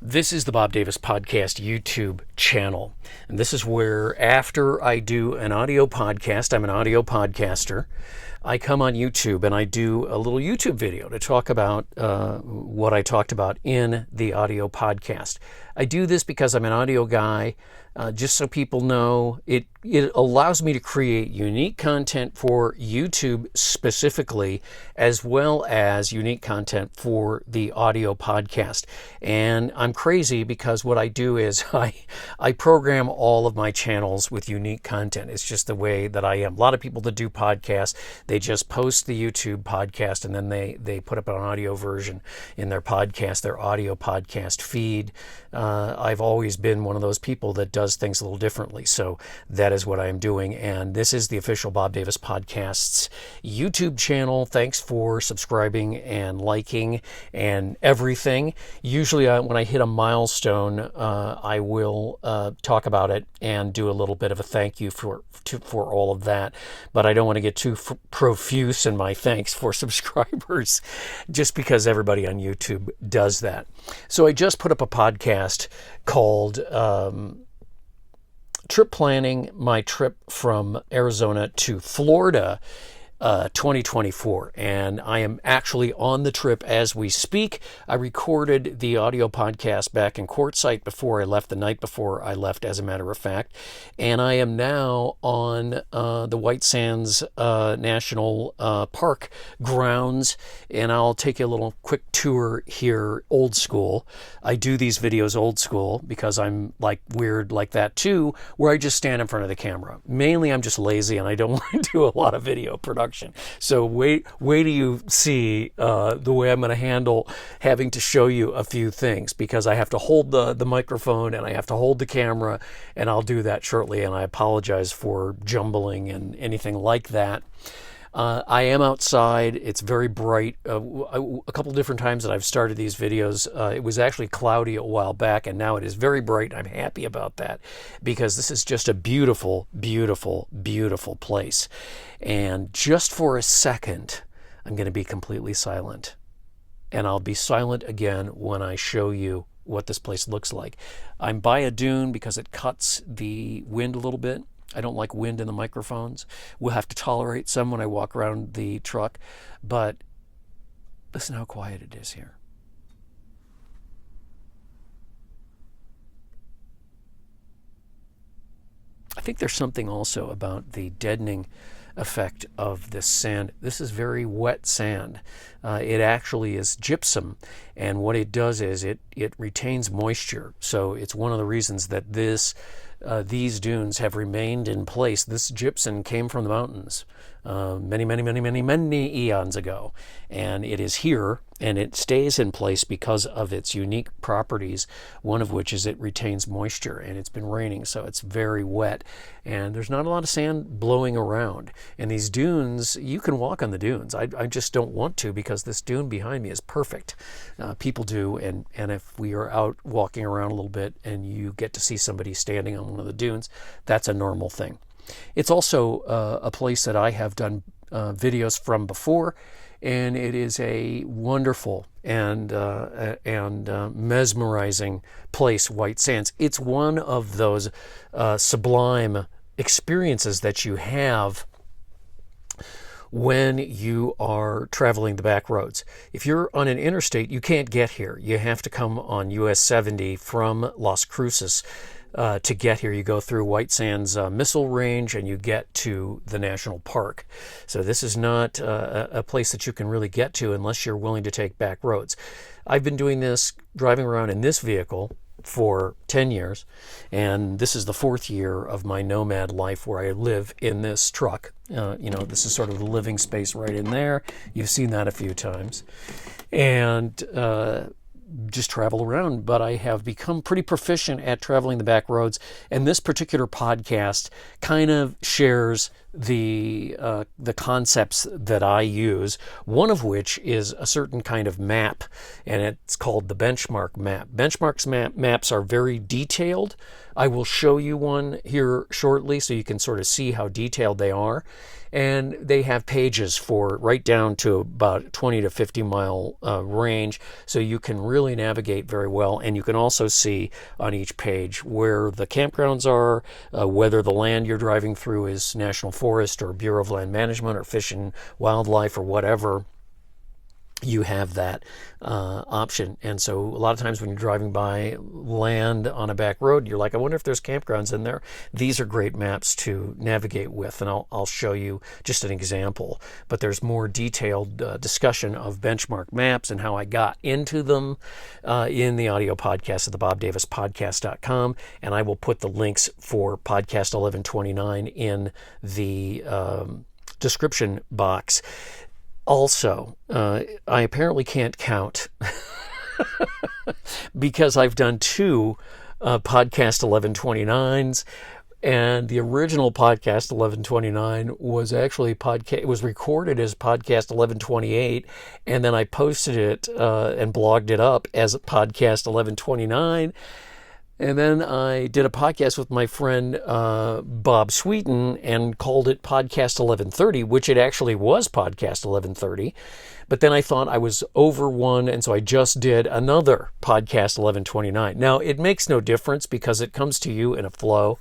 This is the Bob Davis Podcast YouTube channel. And this is where, after I do an audio podcast, I'm an audio podcaster, I come on YouTube and I do a little YouTube video to talk about what I talked about in the audio podcast. I do this because I'm an audio guy. Just so people know, it allows me to create unique content for YouTube specifically, as well as unique content for the audio podcast. And I'm crazy because what I do is I program all of my channels with unique content. It's just the way that I am. A lot of people that do podcasts, they just post the YouTube podcast and then they put up an audio version in their podcast, their audio podcast feed. I've always been one of those people that does things a little differently. So that is what I am doing. And this is the official Bob Davis Podcast's YouTube channel. Thanks for subscribing and liking and everything. Usually when I hit a milestone, I will talk about it and do a little bit of a thank you for all of that. But I don't want to get too profuse in my thanks for subscribers just because everybody on YouTube does that. So I just put up a podcast called Trip Planning, my trip from Arizona to Florida 2024, and I am actually on the trip as we speak. I recorded the audio podcast back in Quartzsite before I left, the night before I left, as a matter of fact, and I am now on the White Sands National Park grounds, and I'll take you a little quick tour here, old school. I do these videos old school because I'm like weird like that too, where I just stand in front of the camera. Mainly I'm just lazy and I don't want to do a lot of video production. So wait till you see the way I'm going to handle having to show you a few things, because I have to hold the microphone and I have to hold the camera, and I'll do that shortly, and I apologize for jumbling and anything like that. I am outside. It's very bright. A couple different times that I've started these videos, it was actually cloudy a while back, and now it is very bright. I'm happy about that because this is just a beautiful, beautiful, beautiful place. And just for a second, I'm going to be completely silent. And I'll be silent again when I show you what this place looks like. I'm by a dune because it cuts the wind a little bit. I don't like wind in the microphones. We'll have to tolerate some when I walk around the truck. But listen how quiet it is here. I think there's something also about the deadening effect of this sand. This is very wet sand. It actually is gypsum, and what it does is it retains moisture. So it's one of the reasons that these dunes have remained in place. This gypsum came from the mountains many eons ago, and it is here, and it stays in place because of its unique properties, one of which is it retains moisture, and it's been raining, so it's very wet, and there's not a lot of sand blowing around. And these dunes, you can walk on the dunes. I just don't want to, because this dune behind me is perfect. People do, and if we are out walking around a little bit and you get to see somebody standing on one of the dunes, that's a normal thing. It's also a place that I have done videos from before, and it is a wonderful and mesmerizing place, White Sands. It's one of those sublime experiences that you have when you are traveling the back roads. If you're on an interstate, you can't get here. You have to come on US 70 from Las Cruces to get here. You go through White Sands Missile Range and you get to the national park. So this is not a place that you can really get to unless you're willing to take back roads. I've been doing this, driving around in this vehicle, for 10 years, and this is the 4th year of my nomad life where I live in this truck. This is sort of the living space right in there. You've seen that a few times. And just travel around, but I have become pretty proficient at traveling the back roads, and this particular podcast kind of shares the concepts that I use, one of which is a certain kind of map, and it's called the benchmark map. Maps are very detailed. I will show you one here shortly so you can sort of see how detailed they are. And they have pages for right down to about 20 to 50 mile range, so you can really navigate very well. And you can also see on each page where the campgrounds are, whether the land you're driving through is National Forest or Bureau of Land Management or Fish and Wildlife or whatever. You have that option. And so a lot of times when you're driving by land on a back road, you're like, I wonder if there's campgrounds in there. These are great maps to navigate with, and I'll show you just an example. But there's more detailed discussion of benchmark maps and how I got into them in the audio podcast at the BobDavisPodcast.com, and I will put the links for podcast 1129 in the description box. Also, I apparently can't count because I've done two podcast 1129s, and the original podcast 1129 was actually it was recorded as podcast 1128, and then I posted it and blogged it up as podcast 1129. And then I did a podcast with my friend Bob Sweeten and called it Podcast 1130, which it actually was Podcast 1130. But then I thought I was over one, and so I just did another Podcast 1129. Now, it makes no difference because it comes to you in a flow.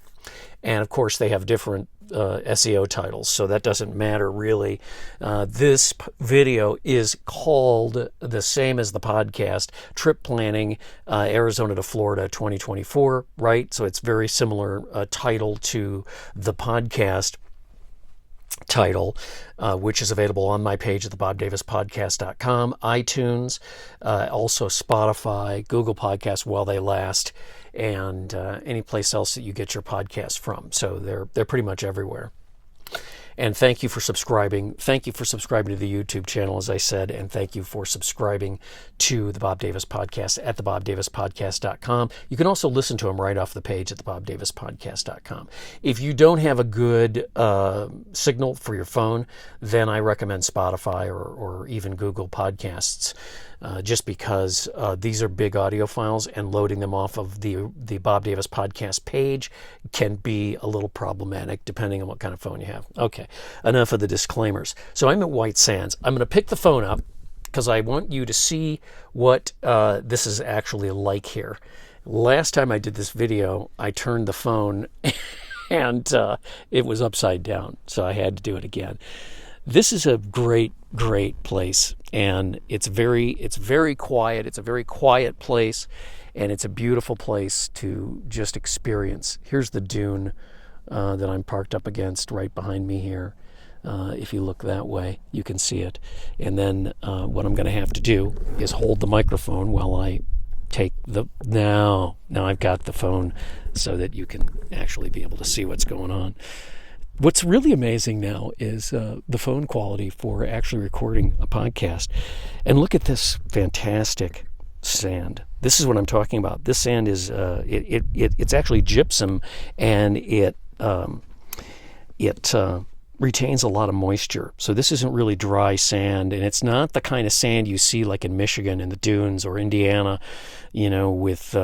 And, of course, they have different SEO titles, so that doesn't matter really. This video is called the same as the podcast, Trip Planning Arizona to Florida 2024, right? So it's very similar title to the podcast title, which is available on my page at the BobDavisPodcast.com, iTunes, also Spotify, Google Podcasts while they last, and any place else that you get your podcasts from. So they're pretty much everywhere. And thank you for subscribing. Thank you for subscribing to the YouTube channel, as I said, and thank you for subscribing to the Bob Davis Podcast at thebobdavispodcast.com. You can also listen to them right off the page at thebobdavispodcast.com. If you don't have a good signal for your phone, then I recommend Spotify or even Google Podcasts. Just because these are big audio files, and loading them off of the Bob Davis Podcast page can be a little problematic depending on what kind of phone you have. Okay, enough of the disclaimers. So I'm at White Sands. I'm going to pick the phone up because I want you to see what this is actually like here. Last time I did this video, I turned the phone and it was upside down, so I had to do it again. This is a great place, and it's very quiet. It's a very quiet place, and it's a beautiful place to just experience. Here's the dune that I'm parked up against right behind me here. If you look that way, you can see it. And then what I'm going to have to do is hold the microphone while I take now I've got the phone so that you can actually be able to see what's going on. What's really amazing now is the phone quality for actually recording a podcast. And look at this fantastic sand. This is what I'm talking about. This sand is it's actually gypsum, and it retains a lot of moisture. So this isn't really dry sand, and it's not the kind of sand you see like in Michigan in the dunes or Indiana, with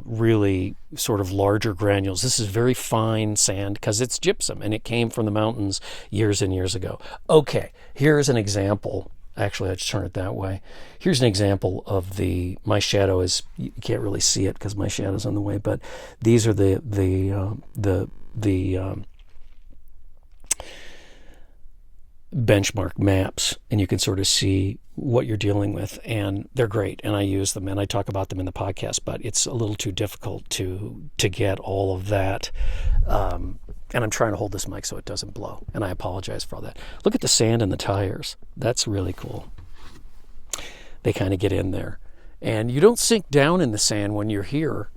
really sort of larger granules. This is very fine sand because it's gypsum, and it came from the mountains years and years ago. Okay, here's an example. Actually, let's turn it that way. Here's an example of my shadow is, you can't really see it because my shadow's on the way, but these are the benchmark maps, and you can sort of see what you're dealing with, and they're great, and I use them, and I talk about them in the podcast, but it's a little too difficult to get all of that, and I'm trying to hold this mic so it doesn't blow, and I apologize for all that. Look at the sand and the tires. That's really cool. They kind of get in there, and you don't sink down in the sand when you're here.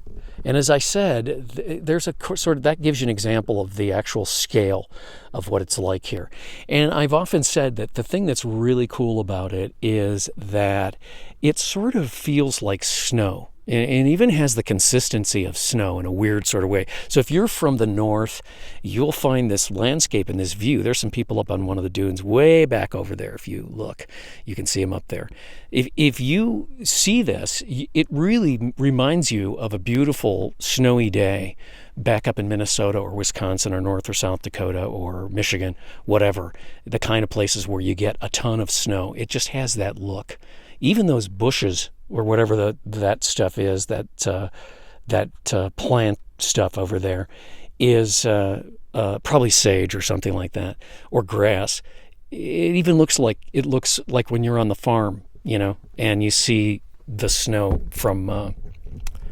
And as I said, there's a sort of, that gives you an example of the actual scale of what it's like here. And I've often said that the thing that's really cool about it is that it sort of feels like snow. and even has the consistency of snow in a weird sort of way. So if you're from the north, you'll find this landscape and this view. There's some people up on one of the dunes way back over there. If you look, you can see them up there. If you see this, it really reminds you of a beautiful snowy day back up in Minnesota or Wisconsin or North or South Dakota or Michigan, whatever, the kind of places where you get a ton of snow. It just has that look. Even those bushes or whatever that stuff is, that plant stuff over there is probably sage or something like that, or grass. It even looks like when you're on the farm, and you see the snow from.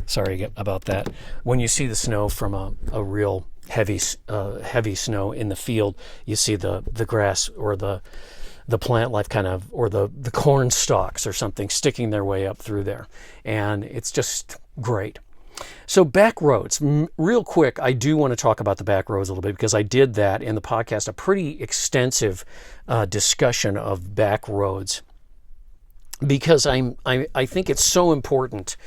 Sorry about that. When you see the snow from a real heavy snow in the field, you see the grass or the plant life kind of, or the corn stalks or something sticking their way up through there. And it's just great. So back roads, real quick, I do want to talk about the back roads a little bit because I did that in the podcast, a pretty extensive discussion of back roads, because I think it's so important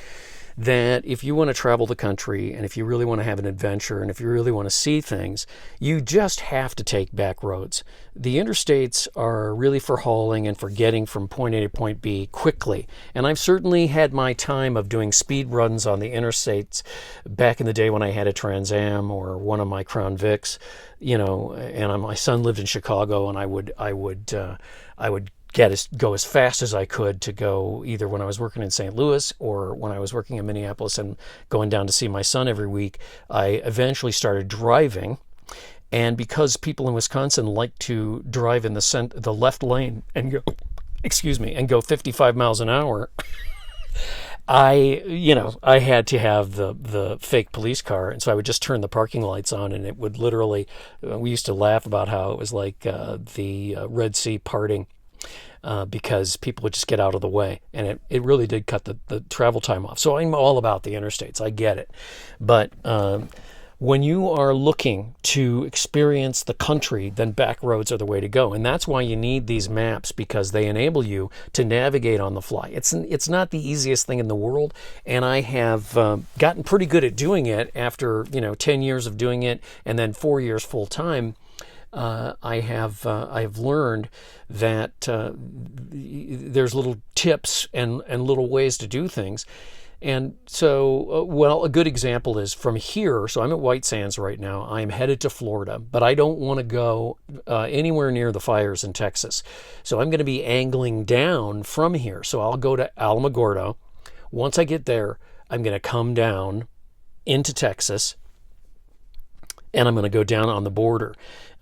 that if you want to travel the country and if you really want to have an adventure and if you really want to see things, you just have to take back roads. The interstates are really for hauling and for getting from point A to point B quickly. And I've certainly had my time of doing speed runs on the interstates back in the day when I had a Trans Am or one of my Crown Vics, and my son lived in Chicago, and I would go as fast as I could to go either when I was working in St. Louis or when I was working in Minneapolis and going down to see my son every week. I eventually started driving, and because people in Wisconsin like to drive in the left lane and go 55 miles an hour, I had to have the fake police car, and so I would just turn the parking lights on, and it would literally. We used to laugh about how it was like the Red Sea parting. Because people would just get out of the way, and it really did cut the travel time off. So I'm all about the interstates. I get it. But when you are looking to experience the country, then back roads are the way to go. And that's why you need these maps, because they enable you to navigate on the fly. It's not the easiest thing in the world, and I have gotten pretty good at doing it after 10 years of doing it and then 4 years full time. I have learned that there's little tips and little ways to do things. And so, a good example is from here. So I'm at White Sands right now. I'm headed to Florida, but I don't want to go anywhere near the fires in Texas. So I'm going to be angling down from here. So I'll go to Alamogordo. Once I get there, I'm going to come down into Texas, and I'm going to go down on the border.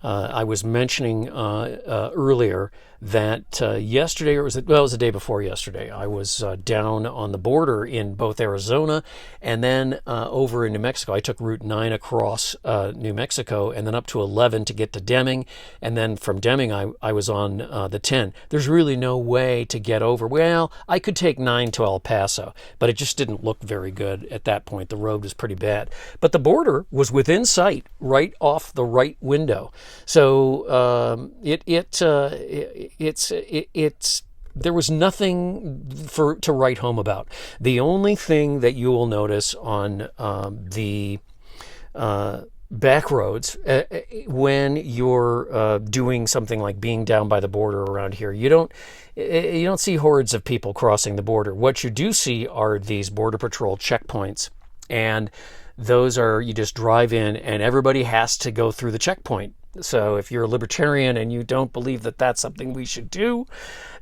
I was mentioning earlier that yesterday, or it was the day before yesterday, I was down on the border in both Arizona and then over in New Mexico. I took Route 9 across New Mexico and then up to 11 to get to Deming. And then from Deming, I was on the 10. There's really no way to get over. Well, I could take 9 to El Paso, but it just didn't look very good at that point. The road was pretty bad. But the border was within sight, right off the right window. So there was nothing to write home about. The only thing that you will notice on the back roads when you're doing something like being down by the border around here, you don't see hordes of people crossing the border. What you do see are these Border Patrol checkpoints, and those are, you just drive in and everybody has to go through the checkpoint. So if you're a libertarian and you don't believe that that's something we should do,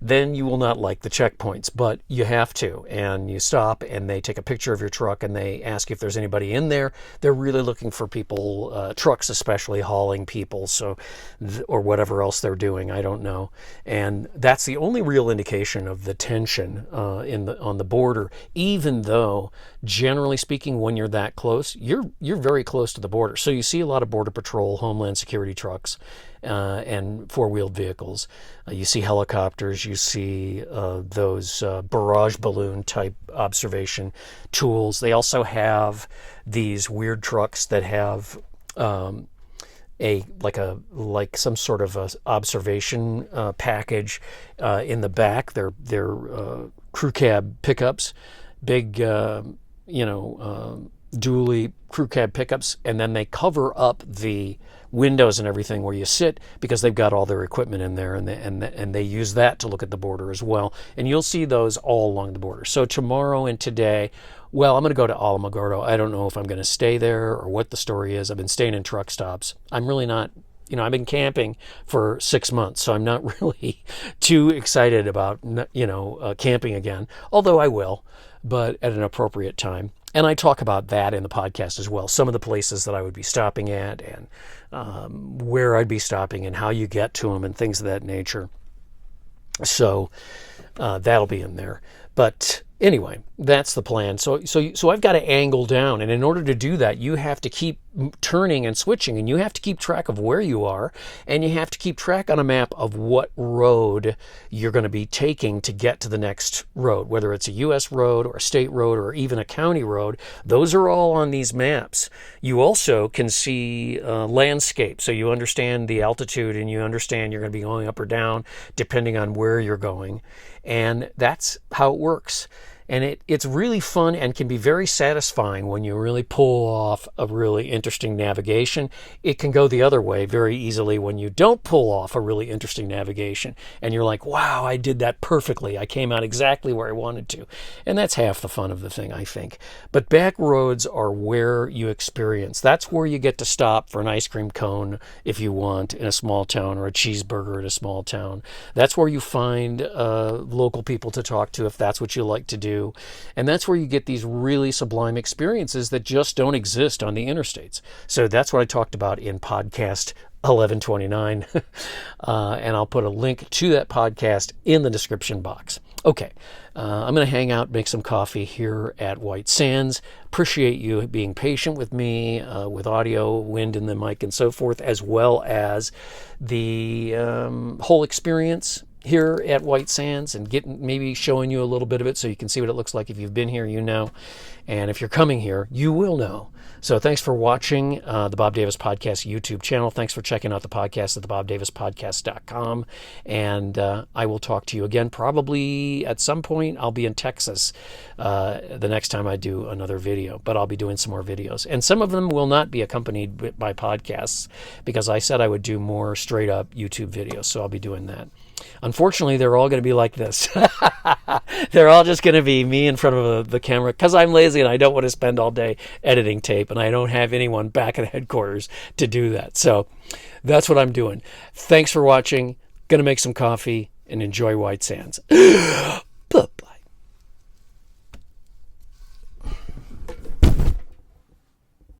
then you will not like the checkpoints, but you have to. And you stop and they take a picture of your truck and they ask if there's anybody in there. They're really looking for people, trucks especially, hauling people, or whatever else they're doing. I don't know. And that's the only real indication of the tension on the border, even though generally speaking, when you're that close, you're very close to the border. So you see a lot of Border Patrol, Homeland Security trucks and four-wheeled vehicles. You see helicopters, you see those barrage balloon type observation tools. They also have these weird trucks that have like some sort of a observation package in the back. They're crew cab pickups, big dually crew cab pickups, and then they cover up the windows and everything where you sit because they've got all their equipment in there, and they use that to look at the border as well. And you'll see those all along the border. So tomorrow and today, well, I'm going to go to Alamogordo. I don't know if I'm going to stay there or what the story is. I've been staying in truck stops. I'm really not, I've been camping for 6 months, so I'm not really too excited about, camping again, although I will, but at an appropriate time. And I talk about that in the podcast as well. Some of the places that I would be stopping at and where I'd be stopping and how you get to them and things of that nature. So that'll be in there. But anyway, that's the plan. So I've got to angle down. And in order to do that, you have to keep turning and switching. And you have to keep track of where you are. And you have to keep track on a map of what road you're going to be taking to get to the next road, whether it's a U.S. road or a state road or even a county road. Those are all on these maps. You also can see landscape. So you understand the altitude and you understand you're going to be going up or down depending on where you're going. And that's how it works. And it's really fun and can be very satisfying when you really pull off a really interesting navigation. It can go the other way very easily when you don't pull off a really interesting navigation. And you're like, wow, I did that perfectly. I came out exactly where I wanted to. And that's half the fun of the thing, I think. But back roads are where you experience. That's where you get to stop for an ice cream cone if you want in a small town, or a cheeseburger in a small town. That's where you find local people to talk to if that's what you like to do. And that's where you get these really sublime experiences that just don't exist on the interstates. So that's what I talked about in podcast 1129. And I'll put a link to that podcast in the description box. Okay, I'm going to hang out, make some coffee here at White Sands. Appreciate you being patient with me, with audio, wind in the mic, and so forth, as well as the whole experience here at White Sands, and maybe showing you a little bit of it so you can see what it looks like. If you've been here, you know. And if you're coming here, you will know. So thanks for watching the Bob Davis Podcast YouTube channel. Thanks for checking out the podcast at thebobdavispodcast.com. And I will talk to you again probably at some point. I'll be in Texas the next time I do another video, but I'll be doing some more videos. And some of them will not be accompanied by podcasts because I said I would do more straight up YouTube videos. So I'll be doing that. Unfortunately, they're all going to be like this. They're all just going to be me in front of the camera because I'm lazy and I don't want to spend all day editing tape, and I don't have anyone back at headquarters to do that. So that's what I'm doing. Thanks for watching. Going to make some coffee and enjoy White Sands. Bye-bye.